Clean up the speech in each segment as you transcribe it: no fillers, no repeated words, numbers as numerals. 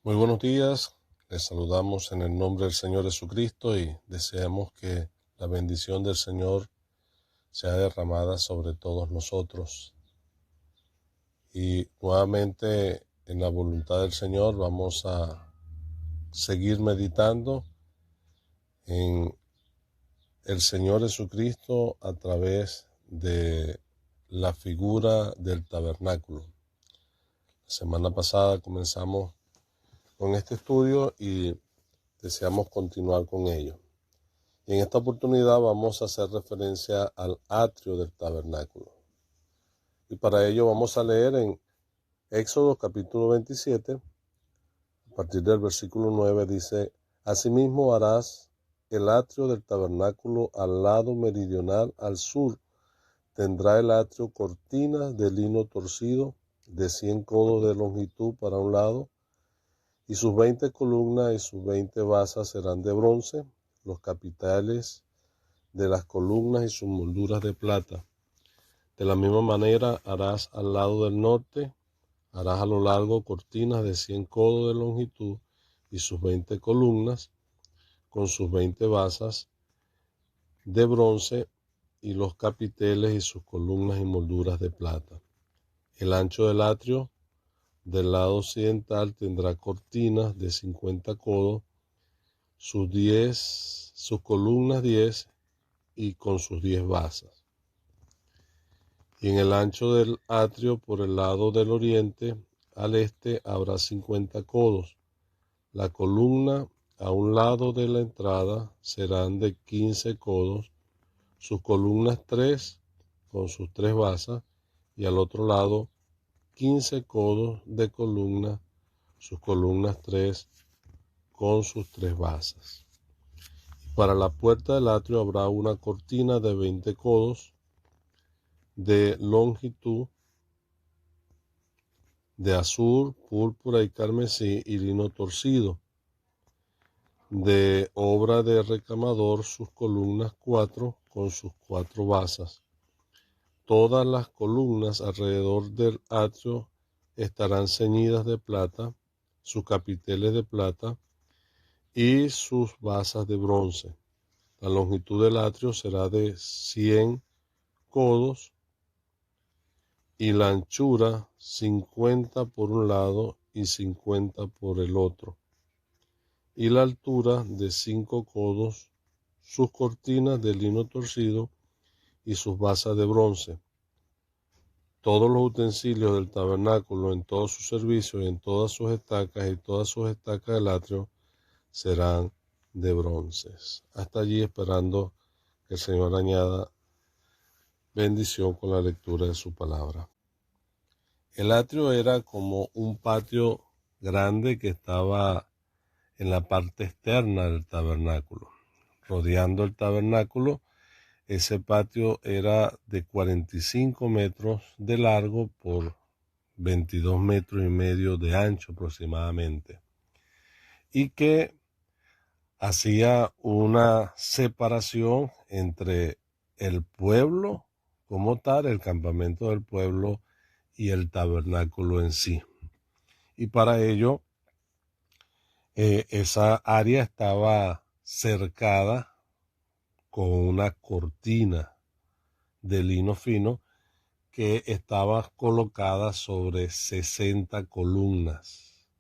Muy buenos días, les saludamos en el nombre del Señor Jesucristo y deseamos que la bendición del Señor sea derramada sobre todos nosotros. Y nuevamente en la voluntad del Señor vamos a seguir meditando en el Señor Jesucristo a través de la figura del tabernáculo. La semana pasada comenzamos con este estudio y deseamos continuar con ello. Y en esta oportunidad vamos a hacer referencia al atrio del tabernáculo. Y para ello vamos a leer en Éxodo capítulo 27, a partir del versículo 9 dice: Asimismo harás el atrio del tabernáculo al lado meridional al sur. Tendrá el atrio cortinas de lino torcido de 100 codos de longitud para un lado, y sus 20 columnas y sus 20 basas serán de bronce, los capiteles de las columnas y sus molduras de plata. De la misma manera harás al lado del norte, harás a lo largo cortinas de 100 codos de longitud y sus 20 columnas, con sus 20 basas de bronce y los capiteles y sus columnas y molduras de plata. El ancho del atrio del lado occidental tendrá cortinas de 50 codos, sus columnas 10 y con sus 10 basas. Y en el ancho del atrio por el lado del oriente al este habrá 50 codos. La columna a un lado de la entrada serán de 15 codos, sus columnas 3 con sus 3 basas, y al otro lado 15 codos de columna, sus columnas 3 con sus 3 basas. Para la puerta del atrio habrá una cortina de 20 codos de longitud, de azul, púrpura y carmesí y lino torcido, de obra de recamador, sus columnas 4 con sus 4 basas. Todas las columnas alrededor del atrio estarán ceñidas de plata, sus capiteles de plata y sus basas de bronce. La longitud del atrio será de 100 codos y la anchura 50 por un lado y 50 por el otro, y la altura de 5 codos, sus cortinas de lino torcido y sus basas de bronce. Todos los utensilios del tabernáculo en todo su servicio y en todas sus estacas y todas sus estacas del atrio serán de bronces. Hasta allí, esperando que el Señor añada bendición con la lectura de su palabra. El atrio era como un patio grande que estaba en la parte externa del tabernáculo. Rodeando el tabernáculo, ese patio era de 45 metros de largo por 22 metros y medio de ancho aproximadamente, y que hacía una separación entre el pueblo como tal, el campamento del pueblo, y el tabernáculo en sí. Y para ello, esa área estaba cercada con una cortina de lino fino que estaba colocada sobre 60 columnas,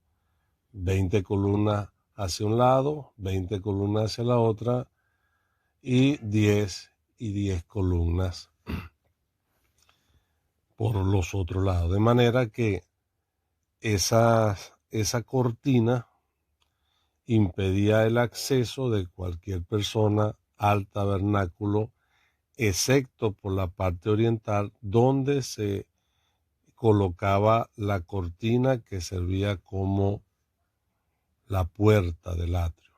20 columnas hacia un lado, 20 columnas hacia la otra y 10 columnas por los otros lados. De manera que esa cortina impedía el acceso de cualquier persona al tabernáculo, excepto por la parte oriental, donde se colocaba la cortina que servía como la puerta del atrio.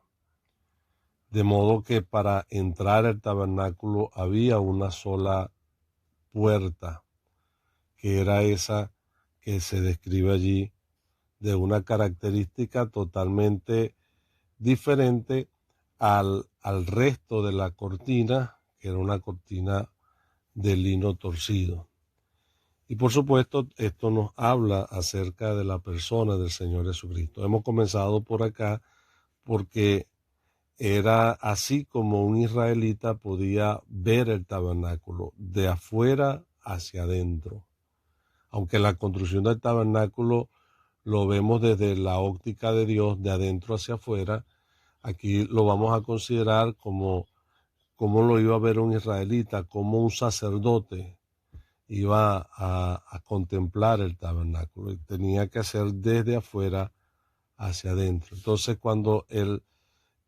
De modo que para entrar al tabernáculo había una sola puerta, que era esa que se describe allí, de una característica totalmente diferente al resto de la cortina, que era una cortina de lino torcido. Y por supuesto, esto nos habla acerca de la persona del Señor Jesucristo. Hemos comenzado por acá porque era así como un israelita podía ver el tabernáculo, de afuera hacia adentro. Aunque la construcción del tabernáculo lo vemos desde la óptica de Dios, de adentro hacia afuera, aquí lo vamos a considerar como lo iba a ver un israelita, como un sacerdote iba a contemplar el tabernáculo. Y tenía que hacer desde afuera hacia adentro. Entonces, cuando el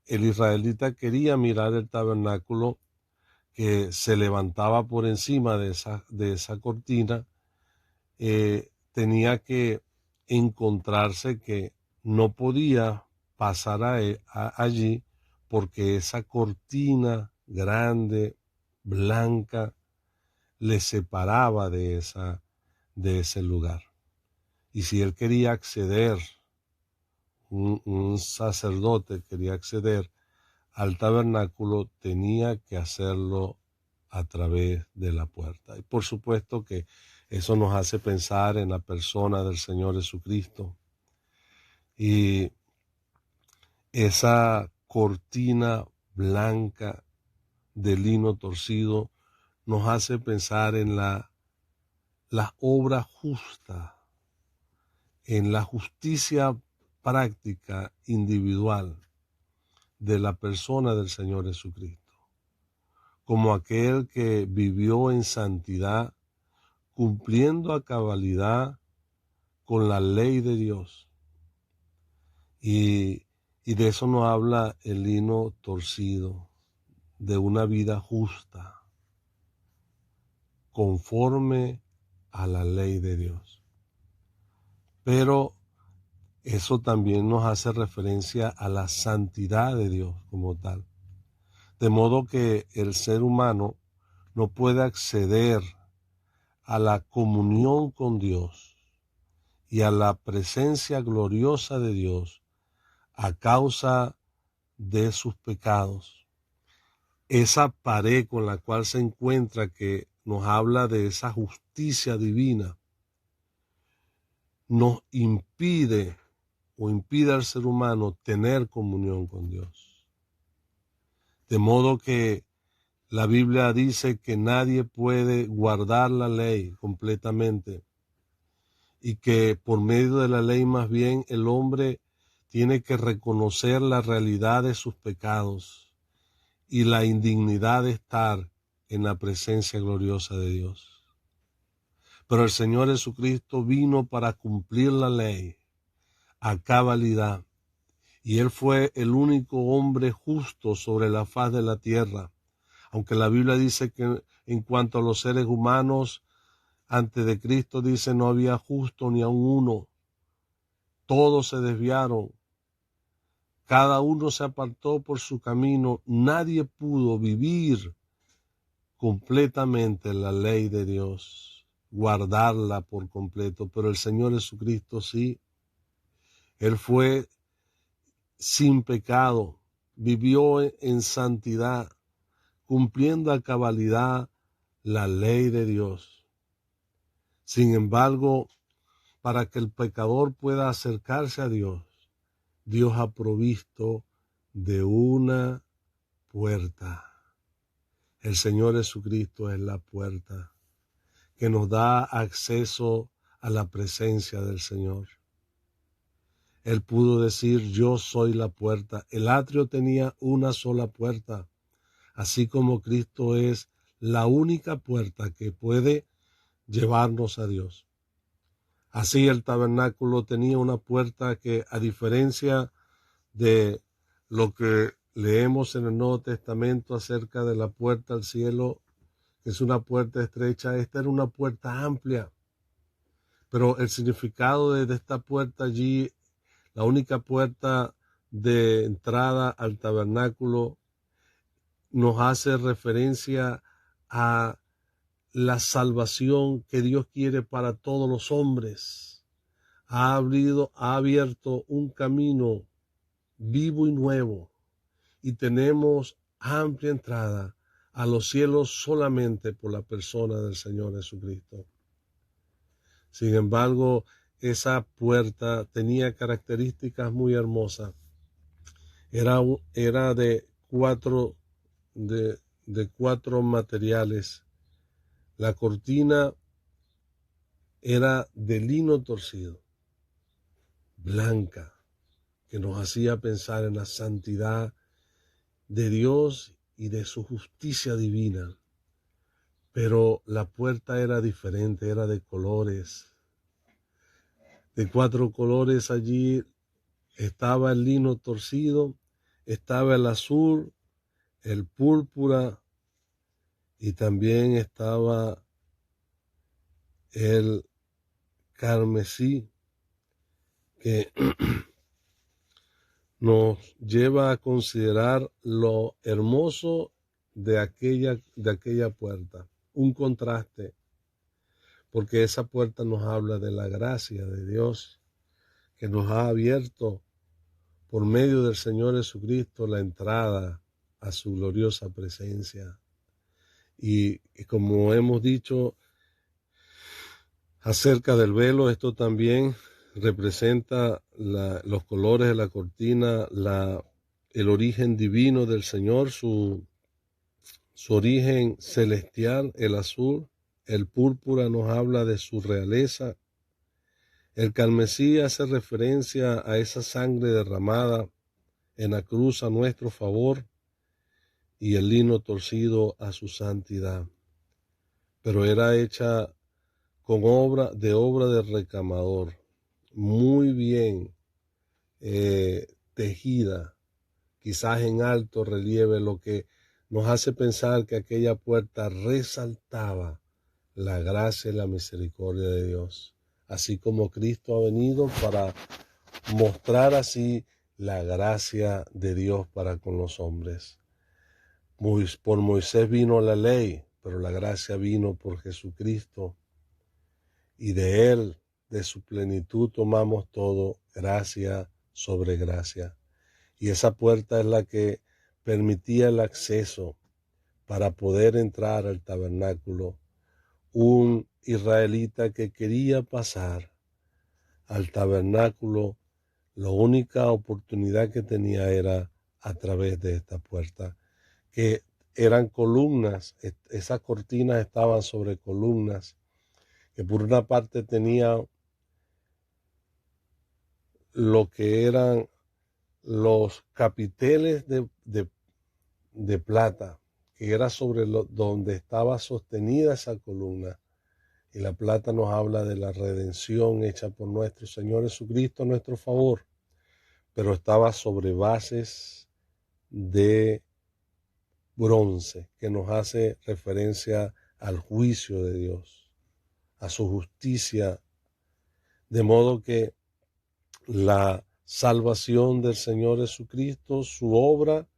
israelita quería mirar el tabernáculo, que se levantaba por encima de esa cortina, tenía que encontrarse que no podía pasar allí porque esa cortina grande, blanca, le separaba de ese lugar. Y si él quería acceder, un sacerdote quería acceder al tabernáculo, tenía que hacerlo a través de la puerta. Y por supuesto que eso nos hace pensar en la persona del Señor Jesucristo. Y esa cortina blanca de lino torcido nos hace pensar en la obra justa, en la justicia práctica individual de la persona del Señor Jesucristo, como aquel que vivió en santidad, cumpliendo a cabalidad con la ley de Dios. Y de eso nos habla el lino torcido, de una vida justa, conforme a la ley de Dios. Pero eso también nos hace referencia a la santidad de Dios como tal. De modo que el ser humano no puede acceder a la comunión con Dios y a la presencia gloriosa de Dios a causa de sus pecados. Esa pared con la cual se encuentra, que nos habla de esa justicia divina, nos impide al ser humano tener comunión con Dios. De modo que la Biblia dice que nadie puede guardar la ley completamente y que por medio de la ley más bien el hombre tiene que reconocer la realidad de sus pecados y la indignidad de estar en la presencia gloriosa de Dios. Pero el Señor Jesucristo vino para cumplir la ley a cabalidad, y Él fue el único hombre justo sobre la faz de la tierra. Aunque la Biblia dice que en cuanto a los seres humanos, antes de Cristo dice no había justo ni aun uno. Todos se desviaron. Cada uno se apartó por su camino. Nadie pudo vivir completamente la ley de Dios, guardarla por completo. Pero el Señor Jesucristo sí. Él fue sin pecado, vivió en santidad, cumpliendo a cabalidad la ley de Dios. Sin embargo, para que el pecador pueda acercarse a Dios, Dios ha provisto de una puerta. El Señor Jesucristo es la puerta que nos da acceso a la presencia del Señor. Él pudo decir, yo soy la puerta. El atrio tenía una sola puerta, así como Cristo es la única puerta que puede llevarnos a Dios. Así el tabernáculo tenía una puerta que, a diferencia de lo que leemos en el Nuevo Testamento acerca de la puerta al cielo, que es una puerta estrecha, esta era una puerta amplia. Pero el significado de esta puerta allí, la única puerta de entrada al tabernáculo, nos hace referencia a la salvación que Dios quiere para todos los hombres. Ha abierto un camino vivo y nuevo, y tenemos amplia entrada a los cielos solamente por la persona del Señor Jesucristo. Sin embargo, esa puerta tenía características muy hermosas. Era de cuatro materiales. La cortina era de lino torcido, blanca, que nos hacía pensar en la santidad de Dios y de su justicia divina. Pero la puerta era diferente, era de colores. De 4 colores allí estaba el lino torcido, estaba el azul, el púrpura y también estaba el carmesí, que nos lleva a considerar lo hermoso de aquella puerta. Un contraste, porque esa puerta nos habla de la gracia de Dios que nos ha abierto por medio del Señor Jesucristo la entrada a su gloriosa presencia. Y como hemos dicho acerca del velo, esto también representa los colores de la cortina, el origen divino del Señor, su origen celestial, el azul. El púrpura nos habla de su realeza. El carmesí hace referencia a esa sangre derramada en la cruz a nuestro favor, y el lino torcido a su santidad. Pero era hecha con obra de recamador, muy bien tejida, quizás en alto relieve, lo que nos hace pensar que aquella puerta resaltaba la gracia y la misericordia de Dios, así como Cristo ha venido para mostrar así la gracia de Dios para con los hombres. Por Moisés vino la ley, pero la gracia vino por Jesucristo, y de él, de su plenitud, tomamos todo, gracia sobre gracia. Y esa puerta es la que permitía el acceso para poder entrar al tabernáculo. Un israelita que quería pasar al tabernáculo, la única oportunidad que tenía era a través de esta puerta, que eran columnas. Esas cortinas estaban sobre columnas, que por una parte tenía lo que eran los capiteles de plata, que era sobre donde estaba sostenida esa columna. Y la plata nos habla de la redención hecha por nuestro Señor Jesucristo a nuestro favor, pero estaba sobre bases de bronce, que nos hace referencia al juicio de Dios, a su justicia, de modo que la salvación del Señor Jesucristo, su obra,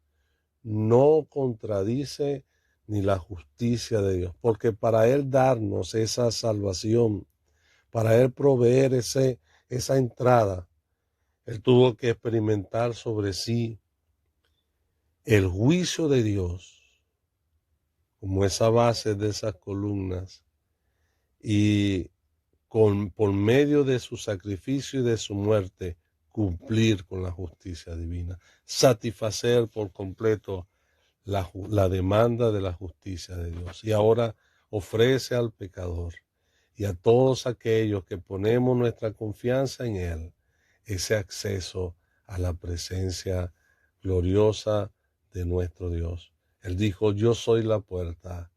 no contradice ni la justicia de Dios, porque para Él darnos esa salvación, para Él proveer esa entrada, Él tuvo que experimentar sobre sí el juicio de Dios, como esa base de esas columnas, y por medio de su sacrificio y de su muerte, cumplir con la justicia divina, satisfacer por completo la demanda de la justicia de Dios. Y ahora ofrece al pecador y a todos aquellos que ponemos nuestra confianza en Él ese acceso a la presencia gloriosa de nuestro Dios. Él dijo: yo soy la puerta,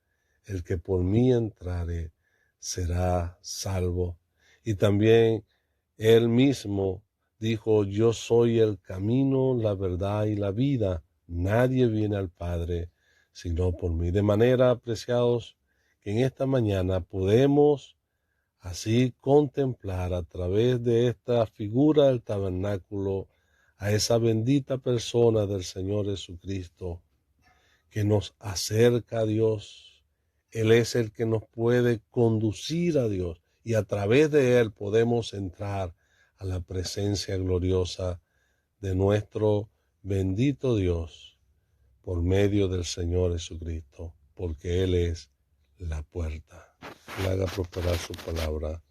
el que por mí entrare será salvo. Y también Él mismo dijo: yo soy el camino, la verdad y la vida. Nadie viene al Padre sino por mí. De manera, apreciados, que en esta mañana podemos así contemplar a través de esta figura del tabernáculo a esa bendita persona del Señor Jesucristo, que nos acerca a Dios. Él es el que nos puede conducir a Dios, y a través de Él podemos entrar a la presencia gloriosa de nuestro bendito Dios por medio del Señor Jesucristo, porque Él es la puerta. Que haga prosperar su palabra